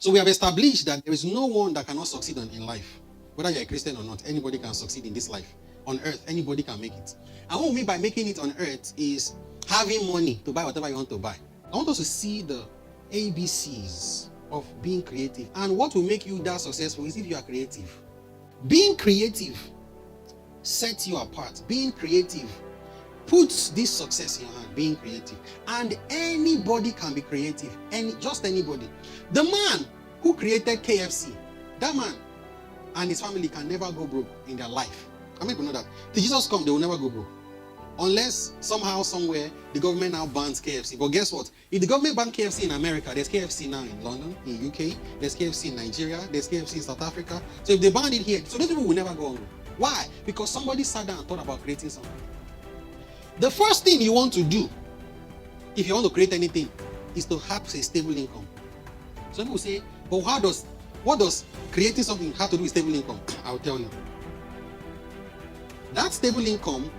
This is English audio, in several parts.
So we have established that there is no one that cannot succeed in life. Whether you're a Christian or not, anybody can succeed in this life. On earth, anybody can make it. And what we mean by making it on earth is having money to buy whatever you want to buy. I want us to see the ABCs of being creative. And what will make you that successful is if you are creative. Being creative sets you apart. Being creative puts this success in your hand. Being creative. And anybody can be creative. Just anybody. The man who created KFC, that man and his family can never go broke in their life. How many people know that? Till Jesus come, they will never go broke. Unless somehow, somewhere, the government now bans KFC. But guess what? If the government bans KFC in America, there's KFC now in London, in UK, there's KFC in Nigeria, there's KFC in South Africa. So if they ban it here, so those people will never go hungry. Why? Because somebody sat down and thought about creating something. The first thing you want to do, if you want to create anything, is to have a stable income. Some people say, but what does creating something have to do with stable income? I'll tell you. That stable income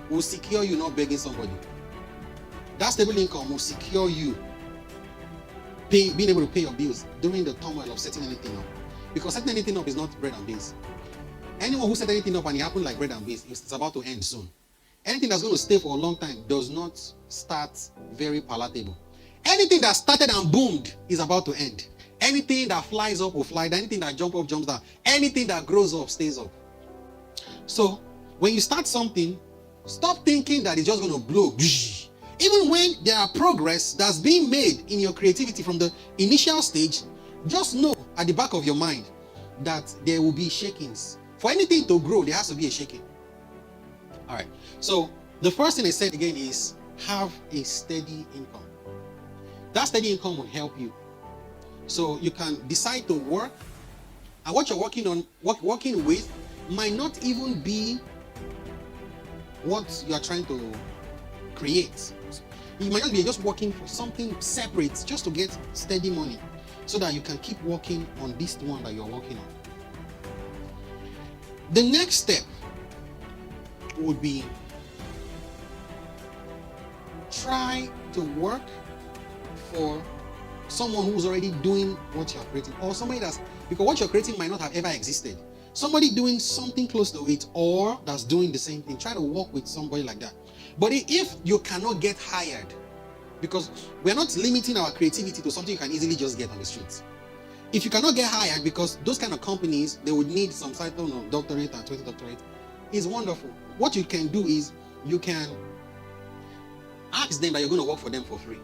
will secure you not begging somebody. That stable income will secure you being able to pay your bills during the turmoil of setting anything up. Because setting anything up is not bread and beans. Anyone who set anything up and it happened like bread and beans, it's about to end soon. Anything that's going to stay for a long time does not start very palatable. Anything that started and boomed is about to end. Anything that flies up will fly down. Anything that jumps up jumps down. Anything that grows up stays up. So when you start something, stop thinking that it's just going to blow. Even when there are progress that's being made in your creativity from the initial stage, just know at the back of your mind that there will be shakings. For anything to grow, there has to be a shaking. All right. So the first thing I said again is have a steady income. That steady income will help you. So you can decide to work, and what you're working with might not even be what you are trying to create. You might not be just working for something separate just to get steady money so that you can keep working on this one that you're working on. The next step would be try to work for someone who's already doing what you're creating, or somebody because what you're creating might not have ever existed. Somebody doing something close to it or that's doing the same thing. Try to work with somebody like that. But if you cannot get hired, because we're not limiting our creativity to something you can easily just get on the streets. If you cannot get hired, because those kind of companies, they would need some title of doctorate and 20 doctorate, is wonderful. What you can do is you can ask them that you're going to work for them for free.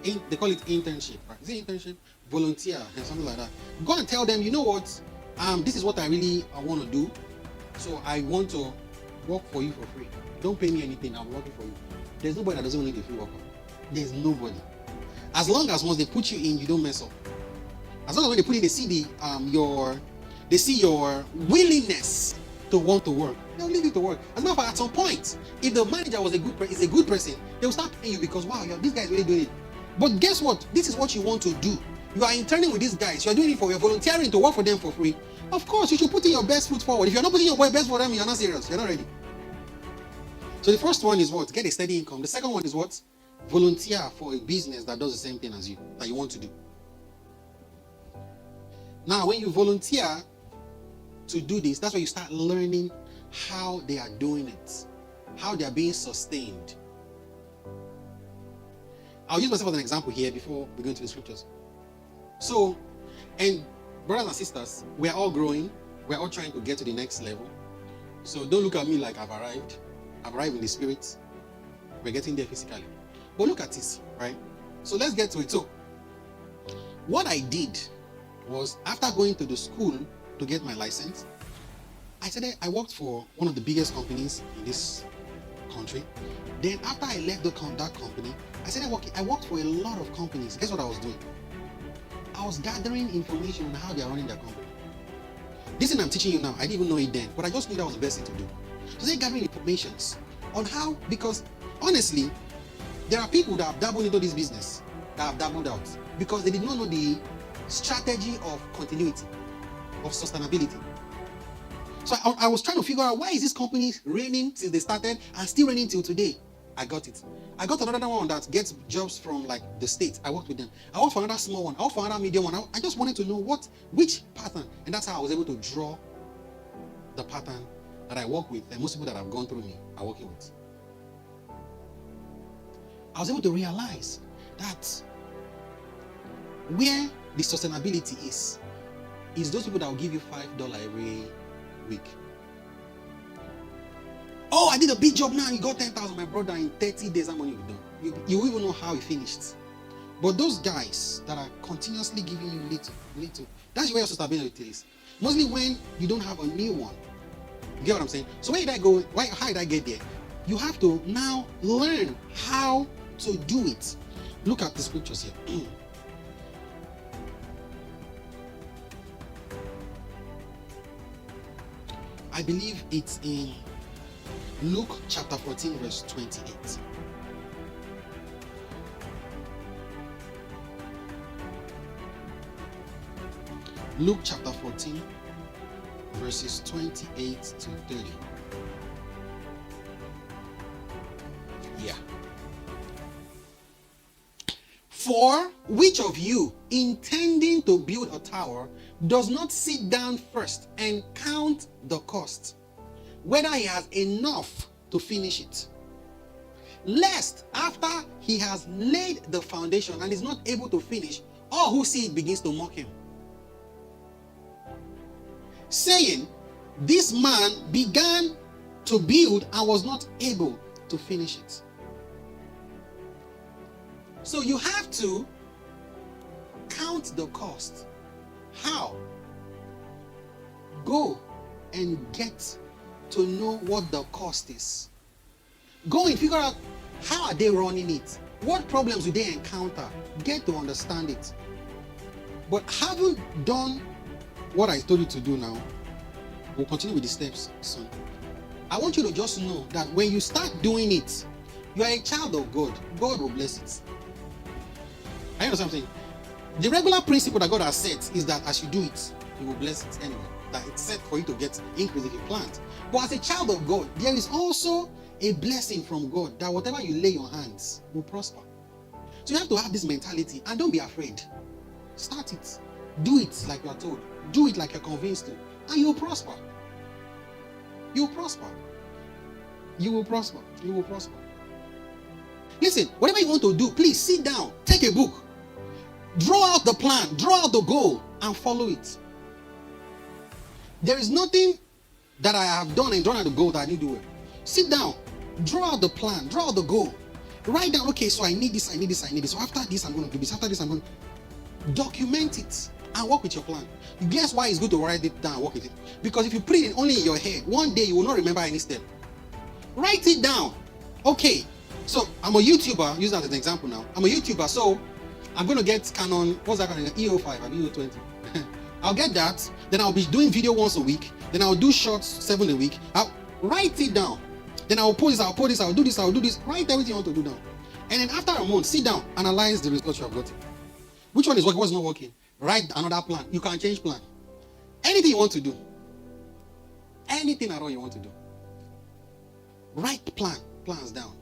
They call it internship, right? Is it internship? Volunteer and something like that. Go and tell them, you know what? This is what I want to do. So I want to work for you for free. Don't pay me anything. I'm working for you. There's nobody that doesn't need a free worker. There's nobody. As long as once they put you in, you don't mess up. As long as when they put in, they see your willingness to want to work. They'll leave you to work. As a matter of fact, at some point, if the manager is a good person, they will start paying you because wow, this guy is really doing it. But guess what? This is what you want to do. You are interning with these guys. You are doing it you're volunteering to work for them for free. Of course, you should put in your best foot forward. If you're not putting your best foot for them, you're not serious. You're not ready. So the first one is what? Get a steady income. The second one is what? Volunteer for a business that does the same thing as you, that you want to do. Now, when you volunteer to do this, that's where you start learning how they are doing it, how they are being sustained. I'll use myself as an example here before we go into the scriptures. So, and brothers and sisters, we're all growing. We're all trying to get to the next level. So don't look at me like I've arrived. I've arrived in the spirit. We're getting there physically. But look at this, right? So let's get to it. So, what I did was, after going to the school to get my license, I worked for one of the biggest companies in this country. Then after I left that company, I worked for a lot of companies. Guess what I was doing? I was gathering information on how they are running their company. This thing I'm teaching you now, I didn't even know it then, but I just knew that was the best thing to do. So they're gathering information on how, because honestly, there are people that have dabbled into this business, that have dabbled out, because they did not know the strategy of continuity, of sustainability. So I was trying to figure out, why is this company reigning since they started and still reigning till today? I got it. I got another one that gets jobs from like the state. I worked with them. I worked for another small one. I worked for another medium one. I just wanted to know which pattern, and that's how I was able to draw the pattern that I work with, and most people that have gone through me are working with. I was able to realize that where the sustainability is those people that will give you $5 every week. Oh, I did a big job now, you got 10,000, my brother, in 30 days, how money you done? You even know how it finished. But those guys that are continuously giving you little, that's where your sustainability is. Mostly when you don't have a new one. You get what I'm saying? So where did I go? How did I get there? You have to now learn how to do it. Look at the scriptures here. I believe it's in Luke chapter 14, verse 28. Luke chapter 14, verses 28 to 30. Yeah. For which of you, intending to build a tower, does not sit down first and count the cost, whether he has enough to finish it, lest after he has laid the foundation and is not able to finish, all who see it begins to mock him, saying, this man began to build and was not able to finish it. So you have to count the cost. How? Go and get to know what the cost is. Go and figure out how are they running it. What problems do they encounter? Get to understand it. But having done what I told you to do now, we'll continue with the steps soon. I want you to just know that when you start doing it, you are a child of God. God will bless it. I know something. The regular principle that God has set is that as you do it, He will bless it anyway. That it's set for you to get increase if you plant. But as a child of God, there is also a blessing from God that whatever you lay your hands will prosper. So you have to have this mentality and don't be afraid. Start it. Do it like you are told. Do it like you're convinced to. And you will prosper. You will prosper. You will prosper. You will prosper. Listen, whatever you want to do, please sit down. Take a book. Draw out the plan. Draw out the goal and follow it. There is nothing that I have done and drawn out the goal that I need to do. Sit down. Draw out the plan. Draw out the goal. Write down, okay, so I need this, I need this, I need this. So after this, I'm going to do this. After this, I'm going to document it and work with your plan. Guess why it's good to write it down and work with it? Because if you put it only in your head, one day you will not remember any step. Write it down. Okay, so I'm a YouTuber, use that as an example now. I'm a YouTuber, so I'm going to get Canon, what's that Canon? EO5 and EO20. I'll get that, then I'll be doing video once a week, then I'll do shorts 7 a week. I'll write it down. Then I'll post this, I'll post this, I'll do this, I'll do this. Write everything you want to do down. And then after a month, sit down, analyze the results you have gotten. Which one is working, what's not working? Write another plan. You can change plan. Anything you want to do. Anything at all you want to do. Write plans down.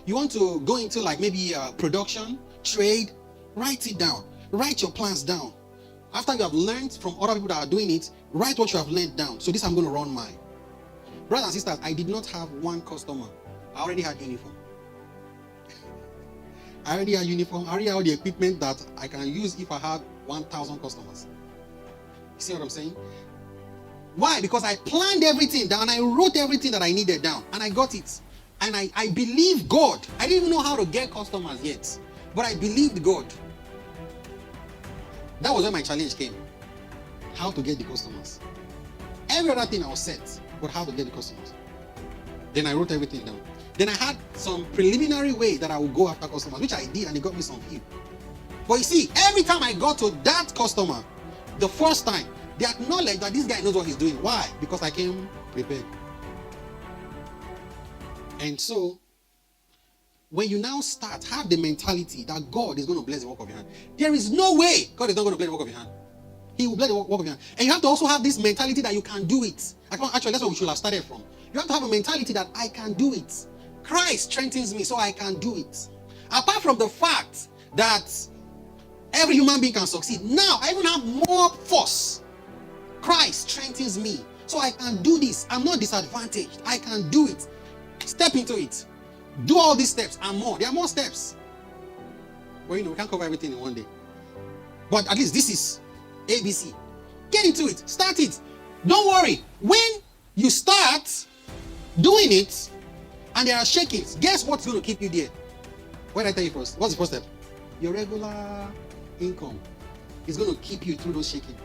You want to go into like maybe production, trade, write it down. Write your plans down. After you have learned from other people that are doing it, write what you have learned down. So this I'm going to run mine. Brothers and sisters, I did not have one customer. I already had uniform. I already had all the equipment that I can use if I have 1,000 customers. You see what I'm saying? Why? Because I planned everything down. I wrote everything that I needed down. And I got it. And I believe God. I didn't even know how to get customers yet. But I believed God. That was where my challenge came. How to get the customers. Every other thing I was set, but how to get the customers. Then I wrote everything down. Then I had some preliminary way that I would go after customers, which I did, and it got me some few. But you see, every time I got to that customer, the first time, they acknowledge that this guy knows what he's doing. Why? Because I came prepared. And so, when you now start, have the mentality that God is going to bless the work of your hand. There is no way God is not going to bless the work of your hand. He will bless the work of your hand. And you have to also have this mentality that you can do it. Actually, that's what we should have started from. You have to have a mentality that I can do it. Christ strengthens me so I can do it. Apart from the fact that every human being can succeed, now I even have more force. Christ strengthens me so I can do this. I'm not disadvantaged. I can do it. Step into it. Do all these steps and more. There are more steps. Well, we can't cover everything in one day. But at least this is ABC. Get into it. Start it. Don't worry. When you start doing it and there are shakings, guess what's going to keep you there? What did I tell you first? What's the first step? Your regular income is going to keep you through those shakings.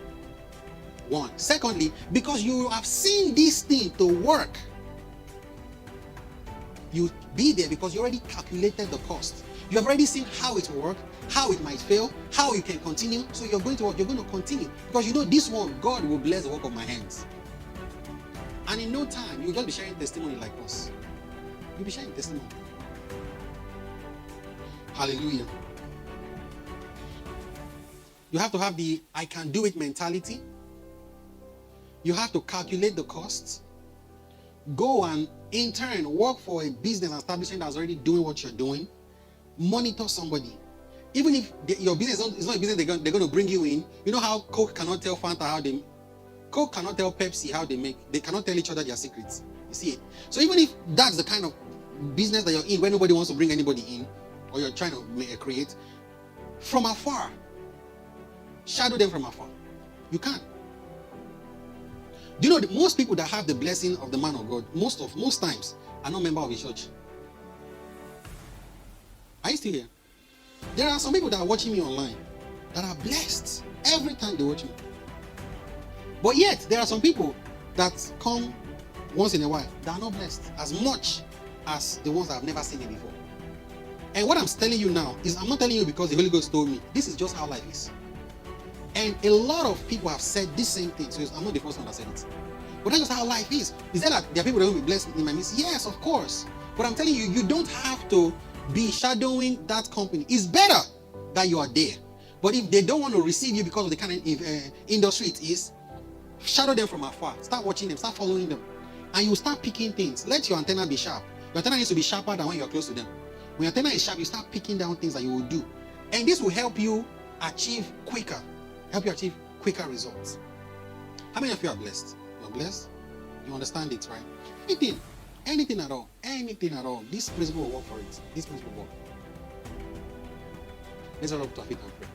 One. Secondly, because you have seen this thing to work, you be there because you already calculated the cost. You have already seen how it will work, how it might fail, how you can continue. So you're going to work, you're going to continue because you know this one, God will bless the work of my hands. And in no time, you'll just be sharing testimony like us. You'll be sharing testimony. Hallelujah. You have to have the I can do it mentality. You have to calculate the costs. Go and in turn work for a business establishment that's already doing what you're doing. Monitor somebody. Even if your business is not a business they're going to bring you in. You know how Coke cannot tell Fanta how they... Coke cannot tell Pepsi how they make. They cannot tell each other their secrets. You see it? So even if that's the kind of business that you're in, where nobody wants to bring anybody in, or you're trying to create, from afar, shadow them from afar. You can. Do you know that most people that have the blessing of the man of God, most times, are not members of his church? Are you still here? There are some people that are watching me online that are blessed every time they watch me. But yet, there are some people that come once in a while that are not blessed as much as the ones that have never seen it before. And what I'm telling you now is, I'm not telling you because the Holy Ghost told me. This is just how life is. And a lot of people have said this same thing. So I'm not the first one that said it. But that's just how life is. Is that there are people that will be blessed in my midst? Yes, of course. But I'm telling you, you don't have to be shadowing that company. It's better that you are there. But if they don't want to receive you because of the kind of industry it is, shadow them from afar. Start watching them. Start following them. And you start picking things. Let your antenna be sharp. Your antenna needs to be sharper than when you're close to them. When your antenna is sharp, you start picking down things that you will do. And this will help you achieve quicker. Help you achieve quicker results. How many of you are blessed? You're blessed? You understand it, right? Anything at all. This principle will work for it. This principle will work. Let's all up to our feet and pray.